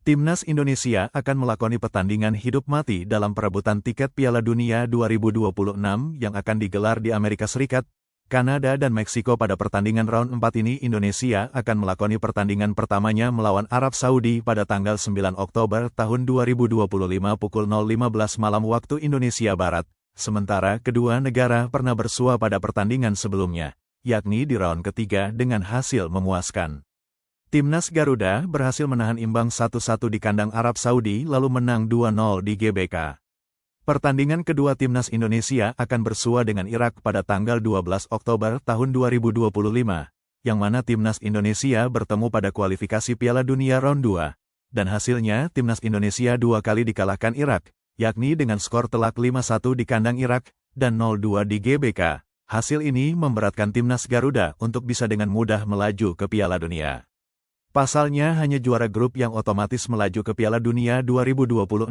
Timnas Indonesia akan melakoni pertandingan hidup mati dalam perebutan tiket Piala Dunia 2026 yang akan digelar di Amerika Serikat, Kanada dan Meksiko. Pada pertandingan round 4 ini Indonesia akan melakoni pertandingan pertamanya melawan Arab Saudi pada tanggal 9 Oktober tahun 2025 pukul 0.15 malam waktu Indonesia Barat. Sementara kedua negara pernah bersua pada pertandingan sebelumnya, yakni di round ketiga dengan hasil memuaskan. Timnas Garuda berhasil menahan imbang 1-1 di kandang Arab Saudi lalu menang 2-0 di GBK. Pertandingan kedua Timnas Indonesia akan bersua dengan Irak pada tanggal 12 Oktober tahun 2025, yang mana Timnas Indonesia bertemu pada kualifikasi Piala Dunia round 2, dan hasilnya Timnas Indonesia 2 kali dikalahkan Irak, yakni dengan skor telak 5-1 di kandang Irak, dan 0-2 di GBK. Hasil ini memberatkan Timnas Garuda untuk bisa dengan mudah melaju ke Piala Dunia. Pasalnya hanya juara grup yang otomatis melaju ke Piala Dunia 2026.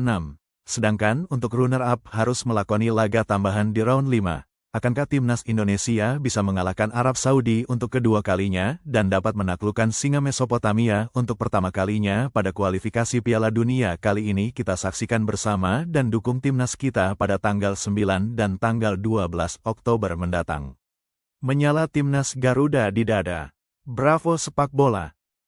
Sedangkan untuk runner-up harus melakoni laga tambahan di round 5. Akankah Timnas Indonesia bisa mengalahkan Arab Saudi untuk kedua kalinya dan dapat menaklukkan Singa Mesopotamia untuk pertama kalinya pada kualifikasi Piala Dunia kali ini? Kita saksikan bersama dan dukung Timnas kita pada tanggal 9 dan tanggal 12 Oktober mendatang. Menyala Timnas Garuda di dada. Bravo sepak bola!